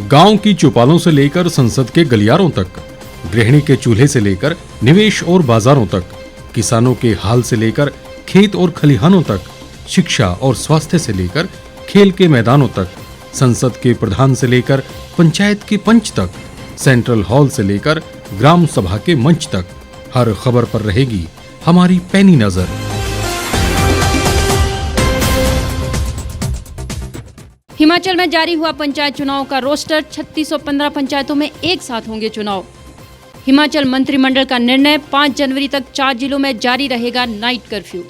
गांव की चौपालों से लेकर संसद के गलियारों तक, गृहिणी के चूल्हे से लेकर निवेश और बाजारों तक, किसानों के हाल से लेकर खेत और खलिहानों तक, शिक्षा और स्वास्थ्य से लेकर खेल के मैदानों तक, संसद के प्रधान से लेकर पंचायत के पंच तक, सेंट्रल हॉल से लेकर ग्राम सभा के मंच तक, हर खबर पर रहेगी हमारी पैनी नजर। हिमाचल में जारी हुआ पंचायत चुनाव का रोस्टर, 3615 पंचायतों में एक साथ होंगे चुनाव। हिमाचल मंत्रिमंडल का निर्णय, 5 जनवरी तक 4 जिलों में जारी रहेगा नाइट कर्फ्यू।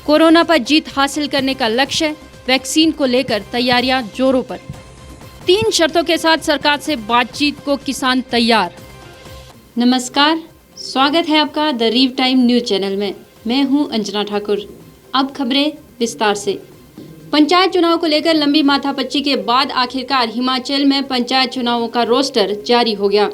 कोरोना पर जीत हासिल करने का लक्ष्य, वैक्सीन को लेकर तैयारियां जोरों पर। 3 शर्तों के साथ सरकार से बातचीत को किसान तैयार। नमस्कार, स्वागत है आपका द रीव टाइम न्यूज चैनल में। मैं हूं अंजना ठाकुर। अब खबरें विस्तार से। पंचायत चुनाव को लेकर लंबी माथापच्ची के बाद आखिरकार हिमाचल में पंचायत चुनावों का रोस्टर जारी हो गया।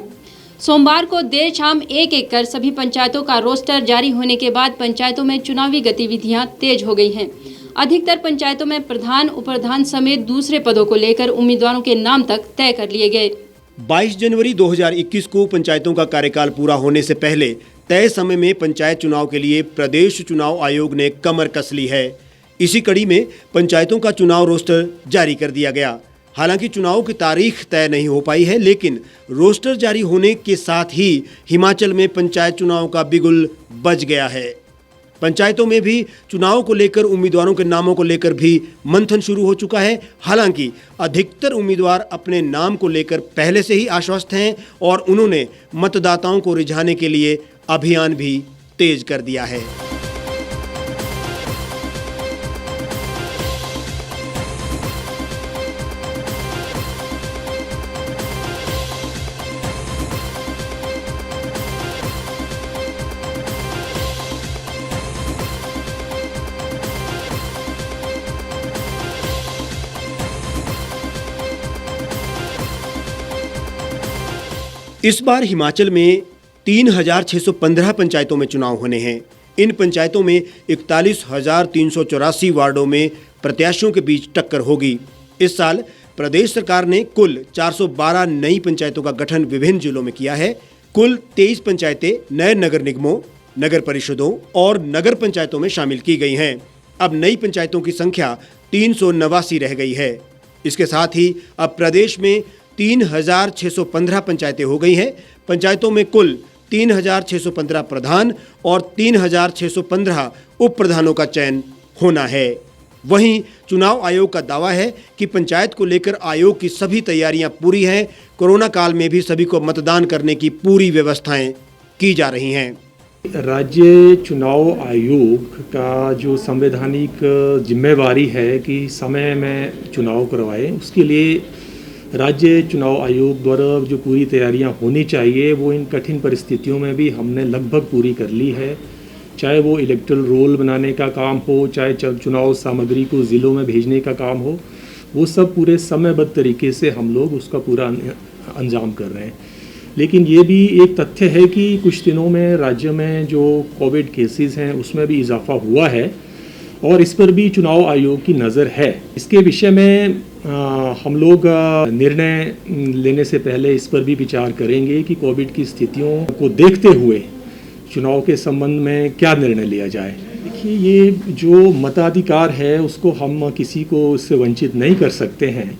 सोमवार को देर शाम एक कर सभी पंचायतों का रोस्टर जारी होने के बाद पंचायतों में चुनावी गतिविधियां तेज हो गई हैं। अधिकतर पंचायतों में प्रधान, उपप्रधान समेत दूसरे पदों को लेकर उम्मीदवारों के नाम तक तय कर लिए गए। 22 जनवरी 2021 को पंचायतों का कार्यकाल पूरा होने से पहले तय समय में पंचायत चुनाव के लिए प्रदेश चुनाव आयोग ने कमर कस ली है। इसी कड़ी में पंचायतों का चुनाव रोस्टर जारी कर दिया गया। हालांकि चुनाव की तारीख तय नहीं हो पाई है, लेकिन रोस्टर जारी होने के साथ ही हिमाचल में पंचायत चुनाव का बिगुल बज गया है। पंचायतों में भी चुनाव को लेकर उम्मीदवारों के नामों को लेकर भी मंथन शुरू हो चुका है। हालांकि अधिकतर उम्मीदवार अपने नाम को लेकर पहले से ही आश्वस्त हैं और उन्होंने मतदाताओं को रिझाने के लिए अभियान भी तेज कर दिया है। इस बार हिमाचल में 3615 पंचायतों में चुनाव होने हैं। इन पंचायतों में 41,384 वार्डों में प्रत्याशियों के बीच टक्कर होगी। इस साल प्रदेश सरकार ने कुल 412 नई पंचायतों का गठन विभिन्न जिलों में किया है। कुल 23 पंचायतें नए नगर निगमों, नगर परिषदों और नगर पंचायतों में शामिल की गई हैं। अब नई पंचायतों की संख्या 389 रह गई है। इसके साथ ही अब प्रदेश में 3615 पंचायतें हो गई हैं। पंचायतों में कुल 3615 प्रधान और 3615 उप प्रधानों का चयन होना है। वहीं चुनाव आयोग का दावा है कि पंचायत को लेकर आयोग की सभी तैयारियां पूरी हैं। कोरोना काल में भी सभी को मतदान करने की पूरी व्यवस्थाएं की जा रही हैं। राज्य चुनाव आयोग का जो संवैधानिक जिम्मेवारी है कि समय में चुनाव करवाए, उसके लिए राज्य चुनाव आयोग द्वारा जो पूरी तैयारियां होनी चाहिए वो इन कठिन परिस्थितियों में भी हमने लगभग पूरी कर ली है। चाहे वो इलेक्टोरल रोल बनाने का काम हो, चाहे चुनाव सामग्री को ज़िलों में भेजने का काम हो, वो सब पूरे समयबद्ध तरीके से हम लोग उसका पूरा अंजाम कर रहे हैं। लेकिन ये भी एक तथ्य है कि कुछ दिनों में राज्य में जो कोविड केसेस हैं उसमें भी इजाफा हुआ है और इस पर भी चुनाव आयोग की नज़र है। इसके विषय में हम लोग निर्णय लेने से पहले इस पर भी विचार करेंगे कि कोविड की स्थितियों को देखते हुए चुनाव के संबंध में क्या निर्णय लिया जाए। देखिए, ये जो मताधिकार है उसको हम किसी को इससे वंचित नहीं कर सकते हैं।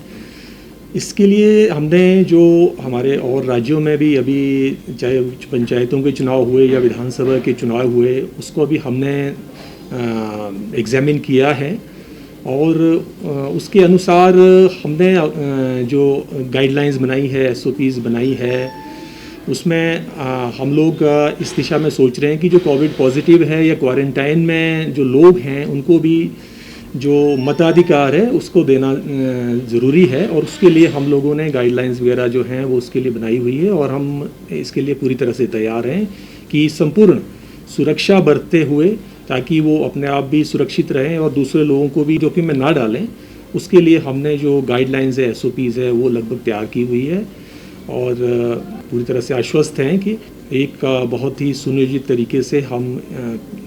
इसके लिए हमने जो हमारे और राज्यों में भी अभी चाहे पंचायतों के चुनाव हुए या विधानसभा के चुनाव हुए, उसको भी हमने एग्जामिन किया है और उसके अनुसार हमने जो गाइडलाइंस बनाई है, SOPs बनाई है, उसमें हम लोग इस दिशा में सोच रहे हैं कि जो कोविड पॉजिटिव है या क्वारंटाइन में जो लोग हैं उनको भी जो मताधिकार है उसको देना ज़रूरी है और उसके लिए हम लोगों ने गाइडलाइंस वगैरह जो हैं वो उसके लिए बनाई हुई है और हम इसके लिए पूरी तरह से तैयार हैं कि संपूर्ण सुरक्षा बरतते हुए, ताकि वो अपने आप भी सुरक्षित रहें और दूसरे लोगों को भी जोखिम में ना डालें, उसके लिए हमने जो गाइडलाइंस है, SOPs है, वो लगभग तैयार की हुई है और पूरी तरह से आश्वस्त हैं कि एक बहुत ही सुनियोजित तरीके से हम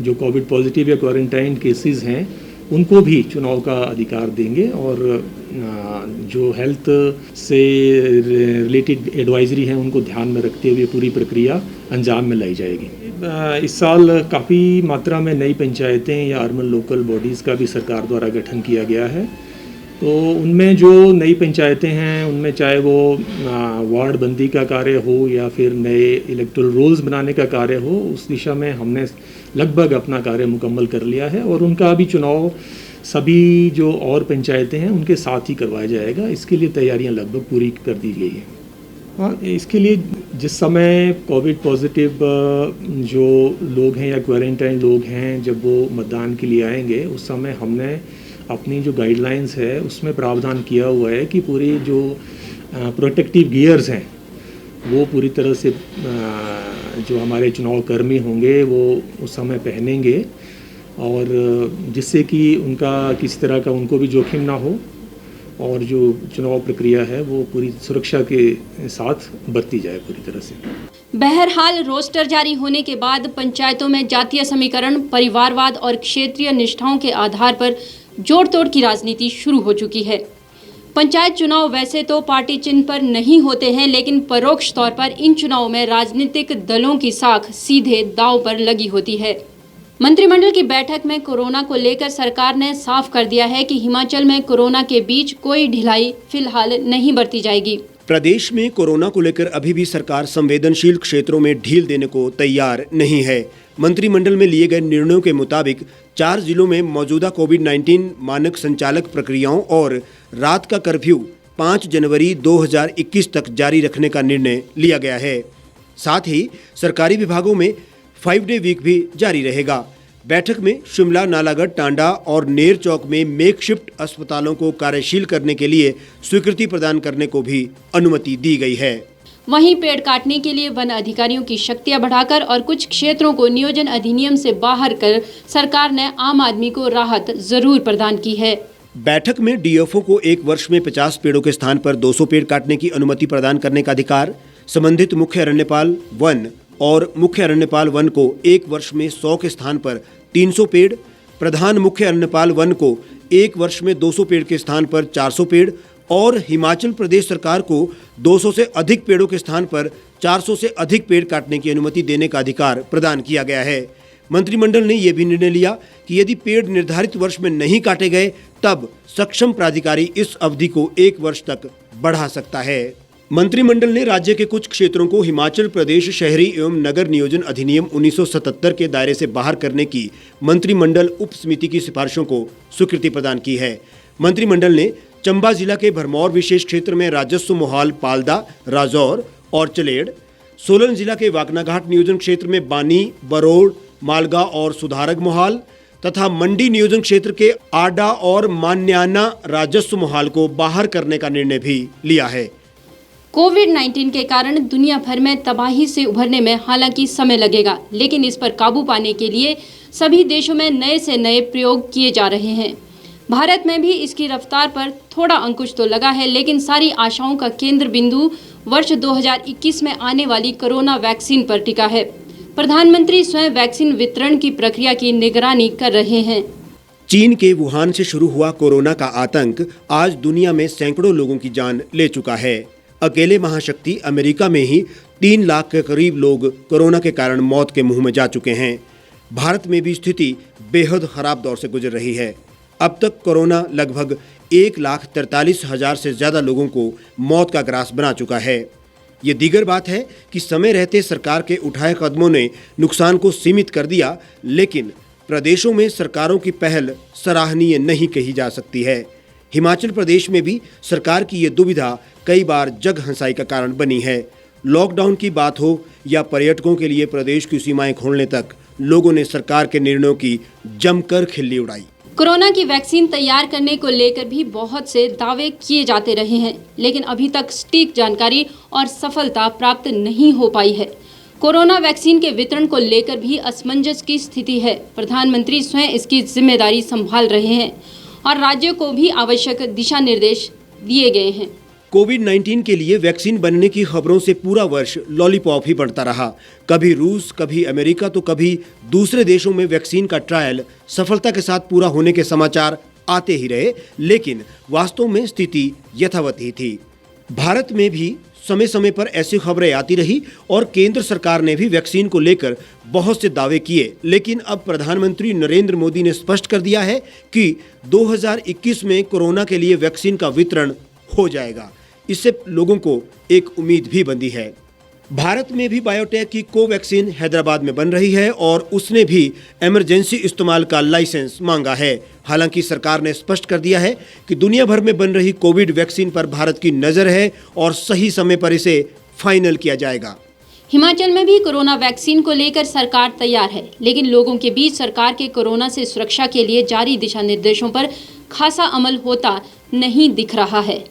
जो कोविड पॉजिटिव या क्वारंटाइन केसेस हैं उनको भी चुनाव का अधिकार देंगे और जो हेल्थ से रिलेटेड एडवाइजरी हैं उनको ध्यान में रखते हुए पूरी प्रक्रिया अंजाम में लाई जाएगी। इस साल काफ़ी मात्रा में नई पंचायतें या अर्बन लोकल बॉडीज़ का भी सरकार द्वारा गठन किया गया है। तो उनमें जो नई पंचायतें हैं उनमें चाहे वो वार्ड बंदी का कार्य हो या फिर नए इलेक्टोरल रोल्स बनाने का कार्य हो, उस दिशा में हमने लगभग अपना कार्य मुकम्मल कर लिया है और उनका अभी चुनाव सभी जो और पंचायतें हैं उनके साथ ही करवाया जाएगा। इसके लिए तैयारियां लगभग पूरी कर दी गई हैं। हाँ, इसके लिए जिस समय कोविड पॉजिटिव जो लोग हैं या क्वारंटाइन लोग हैं जब वो मतदान के लिए आएंगे उस समय हमने अपनी जो गाइडलाइंस है उसमें प्रावधान किया हुआ है कि पूरी जो प्रोटेक्टिव गियर्स हैं वो पूरी तरह से जो हमारे चुनाव कर्मी होंगे वो उस समय पहनेंगे और जिससे कि उनका किसी तरह का उनको भी जोखिम ना हो और जो चुनाव प्रक्रिया है वो पूरी सुरक्षा के साथ बरती जाए पूरी तरह से। बहरहाल रोस्टर जारी होने के बाद पंचायतों में जातीय समीकरण, परिवारवाद और क्षेत्रीय निष्ठाओं के आधार पर जोड़ तोड़ की राजनीति शुरू हो चुकी है। पंचायत चुनाव वैसे तो पार्टी चिन्ह पर नहीं होते हैं, लेकिन परोक्ष तौर पर इन चुनावों में राजनीतिक दलों की साख सीधे दांव पर लगी होती है। मंत्रिमंडल की बैठक में कोरोना को लेकर सरकार ने साफ कर दिया है कि हिमाचल में कोरोना के बीच कोई ढिलाई फिलहाल नहीं बरती जाएगी। प्रदेश में कोरोना को लेकर अभी भी सरकार संवेदनशील क्षेत्रों में ढील देने को तैयार नहीं है। मंत्रिमंडल में लिए गए निर्णयों के मुताबिक 4 जिलों में मौजूदा कोविड-19 मानक संचालक प्रक्रियाओं और रात का कर्फ्यू 5 जनवरी 2021 तक जारी रखने का निर्णय लिया गया है। साथ ही सरकारी विभागों में 5 डे वीक भी जारी रहेगा। बैठक में शिमला, नालागढ़, टांडा और नेर चौक में मेकशिफ्ट अस्पतालों को कार्यशील करने के लिए स्वीकृति प्रदान करने को भी अनुमति दी गई है। वहीं पेड़ काटने के लिए वन अधिकारियों की शक्तियां बढ़ाकर और कुछ क्षेत्रों को नियोजन अधिनियम से बाहर कर सरकार ने आम आदमी को राहत जरूर प्रदान की है। बैठक में डीएफओ को 1 वर्ष में 50 पेड़ों के स्थान पर 200 पेड़ काटने की अनुमति प्रदान करने का अधिकार, संबंधित मुख्य अरण्यपाल वन और मुख्य अरण्यपाल वन को 1 वर्ष में 100 के स्थान पर 300 पेड़, प्रधान मुख्य अरण्यपाल वन को 1 वर्ष में 200 पेड़ के स्थान पर 400 पेड़ और हिमाचल प्रदेश सरकार को 200 से अधिक पेड़ों के स्थान पर 400 से अधिक पेड़ काटने की अनुमति देने का अधिकार प्रदान किया गया है। मंत्रिमंडल ने यह भी निर्णय लिया कि यदि पेड़ निर्धारित वर्ष में नहीं काटे गए तब सक्षम प्राधिकारी इस अवधि को 1 वर्ष तक बढ़ा सकता है। मंत्रिमंडल ने राज्य के कुछ क्षेत्रों को हिमाचल प्रदेश शहरी एवं नगर नियोजन अधिनियम 1977 के दायरे से बाहर करने की मंत्रिमंडल उप समिति की सिफारिशों को स्वीकृति प्रदान की है। मंत्रिमंडल ने चंबा जिला के भरमौर विशेष क्षेत्र में राजस्व मोहाल, पालदा, राजौर और चलेड़, सोलन जिला के वाकनाघाट नियोजन क्षेत्र में बानी, बरोड़, मालगा और सुधारग मोहाल तथा मंडी नियोजन क्षेत्र के आडा और मान्याना राजस्व मोहाल को बाहर करने का निर्णय भी लिया है। कोविड-19 के कारण दुनिया भर में तबाही से उभरने में हालांकि समय लगेगा, लेकिन इस पर काबू पाने के लिए सभी देशों में नए से नए प्रयोग किए जा रहे हैं। भारत में भी इसकी रफ्तार पर थोड़ा अंकुश तो लगा है, लेकिन सारी आशाओं का केंद्र बिंदु वर्ष 2021 में आने वाली कोरोना वैक्सीन पर टिका है। प्रधानमंत्री स्वयं वैक्सीन वितरण की प्रक्रिया की निगरानी कर रहे हैं। चीन के वुहान से शुरू हुआ कोरोना का आतंक आज दुनिया में सैकड़ों लोगों की जान ले चुका है। अकेले महाशक्ति अमेरिका में ही 3 लाख के करीब लोग कोरोना के कारण मौत के मुंह में जा चुके हैं। भारत में भी स्थिति बेहद खराब दौर से गुजर रही है। अब तक कोरोना लगभग 1,43,000 से ज़्यादा लोगों को मौत का ग्रास बना चुका है। ये दीगर बात है कि समय रहते सरकार के उठाए कदमों ने नुकसान को सीमित कर दिया, लेकिन प्रदेशों में सरकारों की पहल सराहनीय नहीं कही जा सकती है। हिमाचल प्रदेश में भी सरकार की ये दुविधा कई बार जग हंसाई का कारण बनी है। लॉकडाउन की बात हो या पर्यटकों के लिए प्रदेश की सीमाएं खोलने तक, लोगों ने सरकार के निर्णयों की जमकर खिल्ली उड़ाई। कोरोना की वैक्सीन तैयार करने को लेकर भी बहुत से दावे किए जाते रहे हैं, लेकिन अभी तक सटीक जानकारी और सफलता प्राप्त नहीं हो पाई है। कोरोना वैक्सीन के वितरण को लेकर भी असमंजस की स्थिति है। प्रधानमंत्री स्वयं इसकी जिम्मेदारी संभाल रहे हैं और राज्यों को भी आवश्यक दिशा निर्देश दिए गए हैं। कोविड-19 के लिए वैक्सीन बनने की खबरों से पूरा वर्ष लॉलीपॉप ही बढ़ता रहा। कभी रूस, कभी अमेरिका तो कभी दूसरे देशों में वैक्सीन का ट्रायल सफलता के साथ पूरा होने के समाचार आते ही रहे, लेकिन वास्तव में स्थिति यथावत ही थी। भारत में भी समय समय पर ऐसी खबरें आती रही और केंद्र सरकार ने भी वैक्सीन को लेकर बहुत से दावे किए, लेकिन अब प्रधानमंत्री नरेंद्र मोदी ने स्पष्ट कर दिया है कि 2021 में कोरोना के लिए वैक्सीन का वितरण हो जाएगा। इससे लोगों को एक उम्मीद भी बंधी है। भारत में भी बायोटेक की कोवैक्सीन हैदराबाद में बन रही है और उसने भी इमरजेंसी इस्तेमाल का लाइसेंस मांगा है। हालांकि सरकार ने स्पष्ट कर दिया है कि दुनिया भर में बन रही कोविड वैक्सीन पर भारत की नज़र है और सही समय पर इसे फाइनल किया जाएगा। हिमाचल में भी कोरोना वैक्सीन को लेकर सरकार तैयार है, लेकिन लोगों के बीच सरकार के कोरोना से सुरक्षा के लिए जारी दिशा निर्देशों पर खासा अमल होता नहीं दिख रहा है।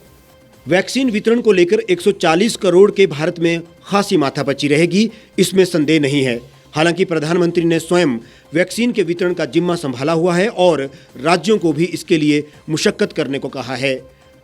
वैक्सीन वितरण को लेकर 140 करोड़ के भारत में खासी माथापच्ची रहेगी, इसमें संदेह नहीं है। हालांकि प्रधानमंत्री ने स्वयं वैक्सीन के वितरण का जिम्मा संभाला हुआ है और राज्यों को भी इसके लिए मुशक्कत करने को कहा है।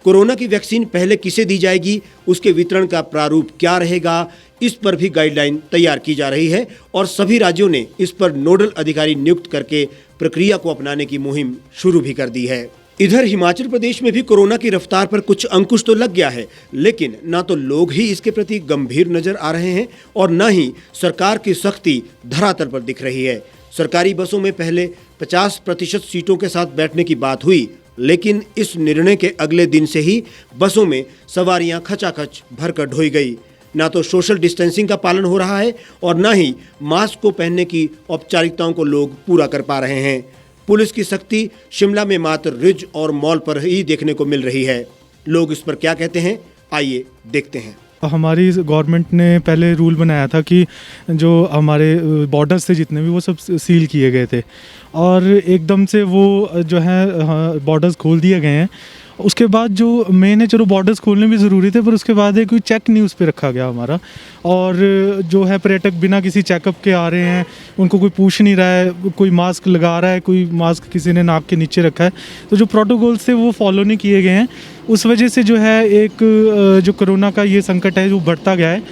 कोरोना की वैक्सीन पहले किसे दी जाएगी, उसके वितरण का प्रारूप क्या रहेगा, इस पर भी गाइडलाइन तैयार की जा रही है और सभी राज्यों ने इस पर नोडल अधिकारी नियुक्त करके प्रक्रिया को अपनाने की मुहिम शुरू भी कर दी है। इधर हिमाचल प्रदेश में भी कोरोना की रफ्तार पर कुछ अंकुश तो लग गया है, लेकिन ना तो लोग ही इसके प्रति गंभीर नजर आ रहे हैं और न ही सरकार की सख्ती धरातल पर दिख रही है। सरकारी बसों में पहले 50% सीटों के साथ बैठने की बात हुई, लेकिन इस निर्णय के अगले दिन से ही बसों में सवारियां खचाखच भरकर ढोई गई। ना तो सोशल डिस्टेंसिंग का पालन हो रहा है और ना ही मास्क को पहनने की औपचारिकताओं को लोग पूरा कर पा रहे हैं। पुलिस की सख्ती शिमला में मात्र रिज और मॉल पर ही देखने को मिल रही है। लोग इस पर क्या कहते हैं, आइए देखते हैं। हमारी गवर्नमेंट ने पहले रूल बनाया था कि जो हमारे बॉर्डर्स थे जितने भी, वो सब सील किए गए थे और एकदम से वो जो है बॉर्डर्स खोल दिए गए हैं। उसके बाद जो मेन है, चलो बॉर्डर्स खोलने भी ज़रूरी थे, पर उसके बाद है कोई चेक नहीं उस पर रखा गया हमारा। और जो है पर्यटक बिना किसी चेकअप के आ रहे हैं, उनको कोई पूछ नहीं रहा है, कोई मास्क लगा रहा है, कोई मास्क किसी ने नाक के नीचे रखा है। तो जो प्रोटोकॉल्स थे वो फॉलो नहीं किए गए हैं। उस वजह से जो है एक जो कोरोना का ये संकट है वो बढ़ता गया है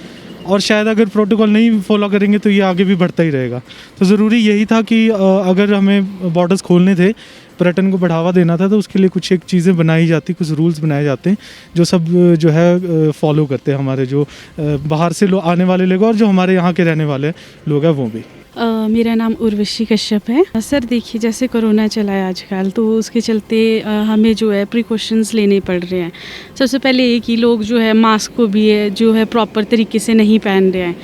और शायद अगर प्रोटोकॉल नहीं फॉलो करेंगे तो ये आगे भी बढ़ता ही रहेगा। तो ज़रूरी यही था कि अगर हमें बॉर्डर्स खोलने थे, पर्यटन को बढ़ावा देना था, तो उसके लिए कुछ एक चीज़ें बनाई जाती, कुछ रूल्स बनाए जाते हैं जो सब जो है फॉलो करते हैं हमारे जो बाहर से आने वाले लोग और जो हमारे यहाँ के रहने वाले लोग हैं वो भी। मेरा नाम उर्वशी कश्यप है। सर देखिए, जैसे कोरोना चला है आजकल, तो उसके चलते हमें जो है प्रिकॉशंस लेने पड़ रहे हैं। सबसे पहले ये कि लोग जो है मास्क को भी है जो है प्रॉपर तरीके से नहीं पहन रहे हैं,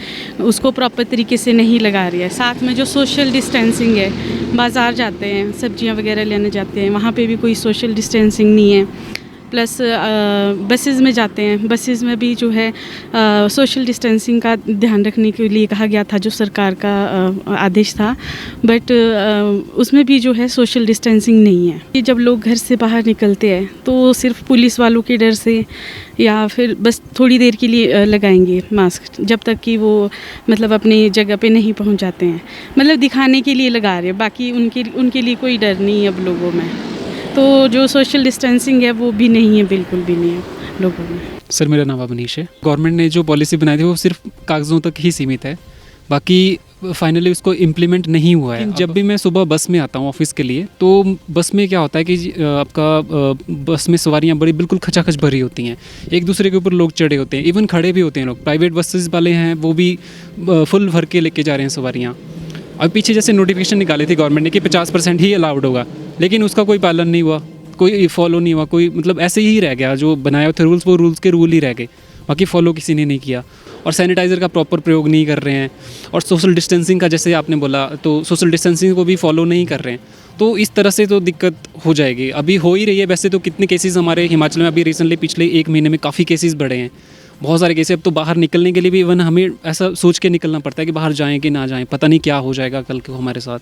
उसको प्रॉपर तरीके से नहीं लगा रहे हैं। साथ में जो सोशल डिस्टेंसिंग है, बाज़ार जाते हैं, सब्जियां वगैरह लेने जाते हैं, वहाँ पे भी कोई सोशल डिस्टेंसिंग नहीं है। प्लस बसेज़ में जाते हैं, बसेज़ में भी जो है सोशल डिस्टेंसिंग का ध्यान रखने के लिए कहा गया था, जो सरकार का आदेश था, बट उसमें भी जो है सोशल डिस्टेंसिंग नहीं है। कि जब लोग घर से बाहर निकलते हैं तो सिर्फ पुलिस वालों के डर से या फिर बस थोड़ी देर के लिए लगाएंगे मास्क, जब तक कि वो मतलब अपनी जगह पे नहीं पहुंच जाते हैं, मतलब दिखाने के लिए लगा रहे हैं। बाकी उनके लिए कोई डर नहीं है अब लोगों में। तो जो सोशल डिस्टेंसिंग है वो भी नहीं है, बिल्कुल भी नहीं है लोगों में। सर मेरा नाम अवनीश है। गवर्नमेंट ने जो पॉलिसी बनाई थी वो सिर्फ कागज़ों तक ही सीमित है, बाकी फाइनली उसको इम्प्लीमेंट नहीं हुआ है। जब भी मैं सुबह बस में आता हूँ ऑफिस के लिए, तो बस में क्या होता है कि आपका बस में सवारियाँ बड़ी बिल्कुल खचाखच भरी होती हैं, एक दूसरे के ऊपर लोग चढ़े होते हैं, इवन खड़े भी होते हैं लोग। प्राइवेट बसेस वाले हैं वो भी फुल भर के लेके जा रहे हैं सवारियाँ। अब पीछे जैसे नोटिफिकेशन निकाली थी गवर्नमेंट ने कि 50% ही अलाउड होगा, लेकिन उसका कोई पालन नहीं हुआ, कोई फॉलो नहीं हुआ, कोई मतलब ऐसे ही रह गया। जो बनाए थे रूल्स वो रूल्स के रूल ही रह गए, बाकी फॉलो किसी ने नहीं किया। और सैनिटाइज़र का प्रॉपर प्रयोग नहीं कर रहे हैं और सोशल डिस्टेंसिंग का जैसे आपने बोला, तो सोशल डिस्टेंसिंग को भी फॉलो नहीं कर रहे हैं। तो इस तरह से तो दिक्कत हो जाएगी, अभी हो ही रही है। वैसे तो कितने केसेस हमारे हिमाचल में अभी रिसेंटली पिछले 1 महीने में काफ़ी केसेस बढ़े हैं, बहुत सारे केसेस। अब तो बाहर निकलने के लिए भी इवन हमें ऐसा सोच के निकलना पड़ता है कि बाहर जाएं कि ना जाएं, पता नहीं क्या हो जाएगा कल को हमारे साथ।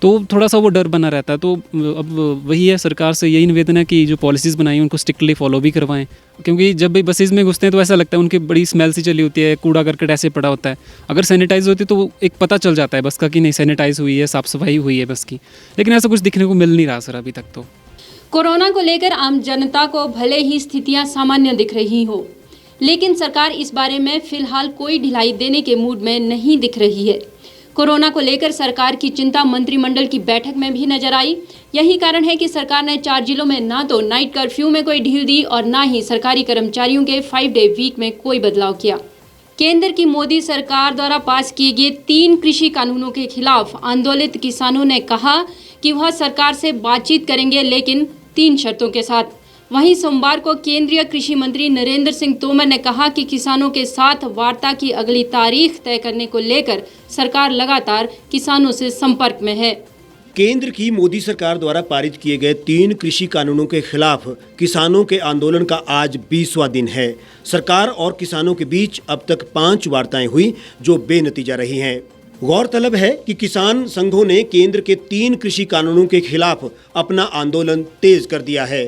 तो थोड़ा सा वो डर बना रहता है। तो अब वही है, सरकार से यही निवेदन है कि जो पॉलिसीज़ बनाई हैं उनको स्ट्रिक्टली फॉलो भी करवाएं, क्योंकि जब भी बसेज़ में घुसते हैं तो ऐसा लगता है उनकी बड़ी स्मेल सी चली होती है, कूड़ा करकट ऐसे पड़ा होता है। अगर सैनिटाइज होती तो एक पता चल जाता है बस का कि नहीं सैनिटाइज हुई है, साफ़ सफाई हुई है बस की, लेकिन ऐसा कुछ दिखने को मिल नहीं रहा सर अभी तक। तो कोरोना को लेकर आम जनता को भले ही स्थितियां सामान्य दिख रही हो, लेकिन सरकार इस बारे में फिलहाल कोई ढिलाई देने के मूड में नहीं दिख रही है। कोरोना को लेकर सरकार की चिंता मंत्रिमंडल की बैठक में भी नजर आई। यही कारण है कि सरकार ने 4 जिलों में ना तो नाइट कर्फ्यू में कोई ढील दी और ना ही सरकारी कर्मचारियों के 5 डे वीक में कोई बदलाव किया। केंद्र की मोदी सरकार द्वारा पास किए गए 3 कृषि कानूनों के खिलाफ आंदोलित किसानों ने कहा कि वह सरकार से बातचीत करेंगे, लेकिन 3 शर्तों के साथ। वहीं सोमवार को केंद्रीय कृषि मंत्री नरेंद्र सिंह तोमर ने कहा कि किसानों के साथ वार्ता की अगली तारीख तय करने को लेकर सरकार लगातार किसानों से संपर्क में है। केंद्र की मोदी सरकार द्वारा पारित किए गए 3 कृषि कानूनों के खिलाफ किसानों के आंदोलन का आज 20वां दिन है। सरकार और किसानों के बीच अब तक 5 वार्ताएं हुई जो बेनतीजा रही हैं। गौरतलब है कि किसान संघों ने केंद्र के 3 कृषि कानूनों के खिलाफ अपना आंदोलन तेज कर दिया है।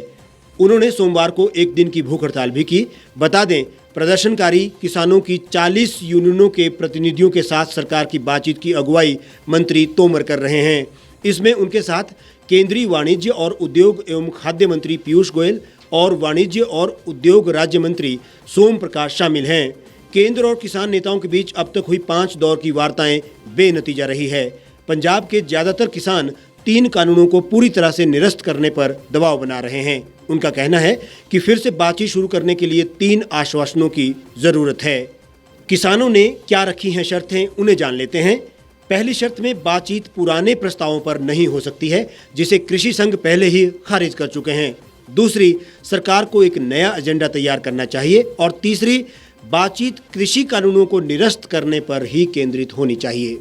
उन्होंने सोमवार को 1 दिन की भूख हड़ताल भी की। बता दें, प्रदर्शनकारी किसानों की 40 यूनियनों के प्रतिनिधियों के साथ सरकार की बातचीत की अगुवाई मंत्री तोमर कर रहे हैं। इसमें उनके साथ केंद्रीय वाणिज्य और उद्योग एवं खाद्य मंत्री पीयूष गोयल और वाणिज्य और उद्योग राज्य मंत्री सोम प्रकाश शामिल हैं। केंद्र और किसान नेताओं के बीच अब तक हुई 5 दौर की वार्ताएं बेनतीजा रही है। पंजाब के ज्यादातर किसान 3 कानूनों को पूरी तरह से निरस्त करने पर दबाव बना रहे हैं। उनका कहना है कि फिर से बातचीत शुरू करने के लिए 3 आश्वासनों की जरूरत है। किसानों ने क्या रखी हैं शर्तें, उन्हें जान लेते हैं। पहली शर्त में बातचीत पुराने प्रस्तावों पर नहीं हो सकती है, जिसे कृषि संघ पहले ही खारिज कर चुके हैं। दूसरी, सरकार को एक नया एजेंडा तैयार करना चाहिए। और तीसरी, बातचीत कृषि कानूनों को निरस्त करने पर ही केंद्रित होनी चाहिए।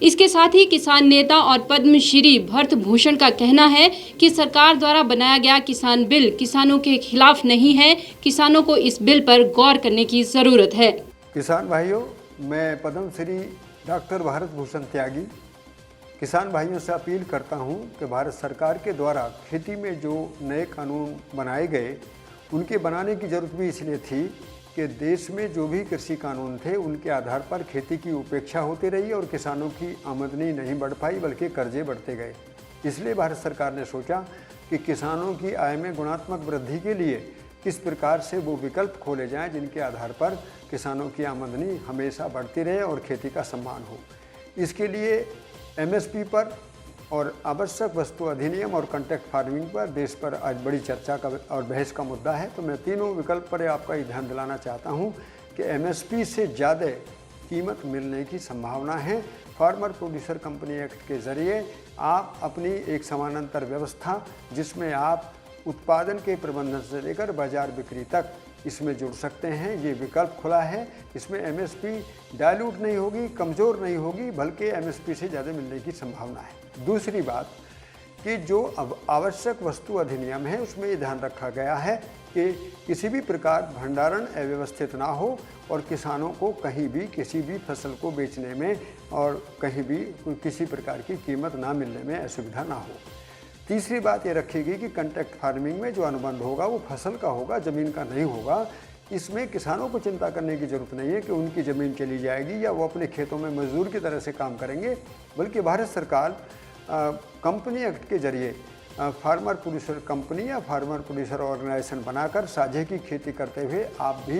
इसके साथ ही किसान नेता और पद्मश्री भरत भूषण का कहना है कि सरकार द्वारा बनाया गया किसान बिल किसानों के खिलाफ नहीं है। किसानों को इस बिल पर गौर करने की जरूरत है। किसान भाइयों, मैं पद्मश्री डॉक्टर भरत भूषण त्यागी किसान भाइयों से अपील करता हूं कि भारत सरकार के द्वारा खेती में जो नए कानून बनाए गए, उनके बनाने की जरूरत भी इसलिए थी कि देश में जो भी कृषि कानून थे उनके आधार पर खेती की उपेक्षा होती रही और किसानों की आमदनी नहीं बढ़ पाई, बल्कि कर्जे बढ़ते गए। इसलिए भारत सरकार ने सोचा कि किसानों की आय में गुणात्मक वृद्धि के लिए किस प्रकार से वो विकल्प खोले जाएं जिनके आधार पर किसानों की आमदनी हमेशा बढ़ती रहे और खेती का सम्मान हो। इसके लिए एमएसपी पर और आवश्यक वस्तु अधिनियम और कॉन्ट्रैक्ट फार्मिंग पर देश पर आज बड़ी चर्चा का और बहस का मुद्दा है। तो मैं तीनों विकल्प पर आपका ये ध्यान दिलाना चाहता हूँ कि एमएसपी से ज़्यादा कीमत मिलने की संभावना है। फार्मर प्रोड्यूसर कंपनी एक्ट के ज़रिए आप अपनी एक समानांतर व्यवस्था, जिसमें आप उत्पादन के प्रबंधन से लेकर बाजार बिक्री तक इसमें जुड़ सकते हैं, ये विकल्प खुला है। इसमें एमएसपी डाइल्यूट नहीं होगी, कमज़ोर नहीं होगी, बल्कि एमएसपी से ज़्यादा मिलने की संभावना है। दूसरी बात कि जो अब आवश्यक वस्तु अधिनियम है उसमें ये ध्यान रखा गया है कि किसी भी प्रकार भंडारण अव्यवस्थित ना हो और किसानों को कहीं भी किसी भी फसल को बेचने में और कहीं भी किसी प्रकार की कीमत ना मिलने में असुविधा ना हो। तीसरी बात ये रखेगी कि कॉन्ट्रैक्ट फार्मिंग में जो अनुबंध होगा वो फसल का होगा, ज़मीन का नहीं होगा। इसमें किसानों को चिंता करने की ज़रूरत नहीं है कि उनकी ज़मीन चली जाएगी या वो अपने खेतों में मजदूर की तरह से काम करेंगे, बल्कि भारत सरकार कंपनी एक्ट के जरिए फार्मर प्रोड्यूसर कंपनी या फार्मर प्रोड्यूसर ऑर्गेनाइजेशन बनाकर साझे की खेती करते हुए आप भी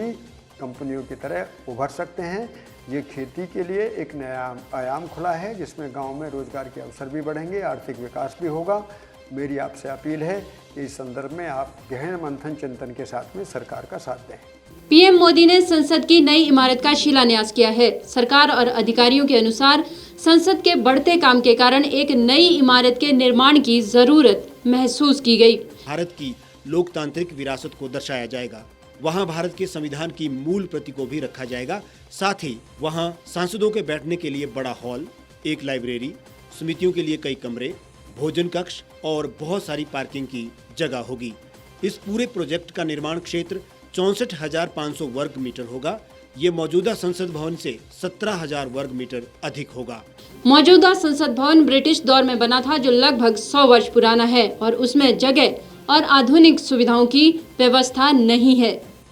कंपनियों की तरह उभर सकते हैं। ये खेती के लिए एक नया आयाम खुला है, जिसमें गांव में रोजगार के अवसर भी बढ़ेंगे, आर्थिक विकास भी होगा। मेरी आपसे अपील है कि इस संदर्भ में आप गहन मंथन चिंतन के साथ में सरकार का साथ दें। पीएम मोदी ने संसद की नई इमारत का शिलान्यास किया है। सरकार और अधिकारियों के अनुसार संसद के बढ़ते काम के कारण एक नई इमारत के निर्माण की जरूरत महसूस की गई। भारत की लोकतांत्रिक विरासत को दर्शाया जाएगा। वहां भारत के संविधान की मूल प्रति को भी रखा जाएगा। साथ ही वहां सांसदों के बैठने के लिए बड़ा हॉल, एक लाइब्रेरी, समितियों के लिए कई कमरे, भोजन कक्ष और बहुत सारी पार्किंग की जगह होगी। इस पूरे प्रोजेक्ट का निर्माण क्षेत्र 64,500 वर्ग मीटर होगा। ये मौजूदा संसद भवन से 17,000 वर्ग मीटर अधिक होगा। मौजूदा संसद भवन ब्रिटिश दौर में बना था, जो लगभग 100 वर्ष पुराना है और उसमें जगह और आधुनिक सुविधाओं की व्यवस्था नहीं है।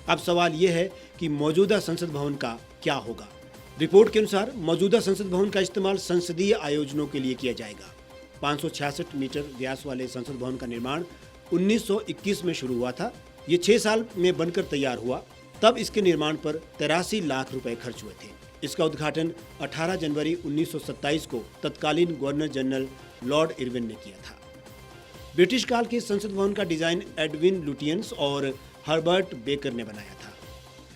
अब सवाल ये है कि मौजूदा संसद भवन का क्या होगा। रिपोर्ट के अनुसार मौजूदा संसद भवन का इस्तेमाल संसदीय आयोजनों के लिए किया जाएगा। 566 मीटर व्यास वाले संसद भवन का निर्माण 1921 में शुरू हुआ था। ये 6 साल में बनकर तैयार हुआ। तब इसके निर्माण पर 83 लाख रुपए खर्च हुए थे। इसका उद्घाटन 18 जनवरी 1927 को तत्कालीन गवर्नर जनरल लॉर्ड इरविन ने किया था। ब्रिटिश काल के संसद भवन का डिजाइन एडविन लुटियंस और हर्बर्ट बेकर ने बनाया था।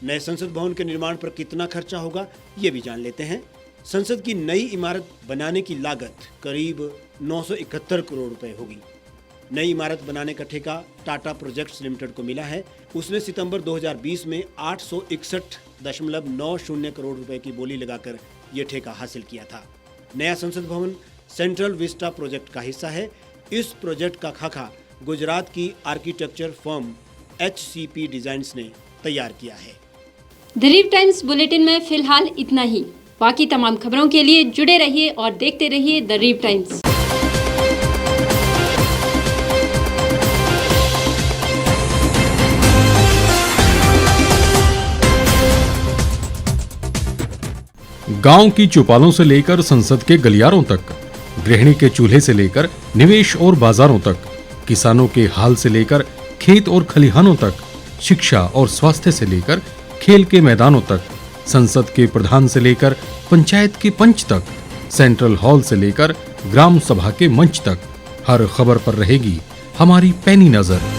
नए संसद भवन के निर्माण पर कितना खर्चा होगा ये भी जान लेते हैं। संसद की नई इमारत बनाने की लागत करीब 971 करोड़ रुपए होगी। नई इमारत बनाने का ठेका टाटा प्रोजेक्ट्स लिमिटेड को मिला है। उसने सितंबर 2020 में 861.90 करोड़ रुपए की बोली लगाकर यह ठेका हासिल किया था। नया संसद भवन सेंट्रल विस्टा प्रोजेक्ट का हिस्सा है। इस प्रोजेक्ट का खाका गुजरात की आर्किटेक्चर फर्म HCP डिजाइन्स ने तैयार किया है। द रीव टाइम्स बुलेटिन में फिलहाल इतना ही। बाकी तमाम खबरों के लिए जुड़े रहिए और देखते रहिए द रीव टाइम्स। गांव की चौपालों से लेकर संसद के गलियारों तक, गृहिणी के चूल्हे से लेकर निवेश और बाजारों तक, किसानों के हाल से लेकर खेत और खलिहानों तक, शिक्षा और स्वास्थ्य से लेकर खेल के मैदानों तक, संसद के प्रधान से लेकर पंचायत के पंच तक, सेंट्रल हॉल से लेकर ग्राम सभा के मंच तक, हर खबर पर रहेगी हमारी पैनी नजर।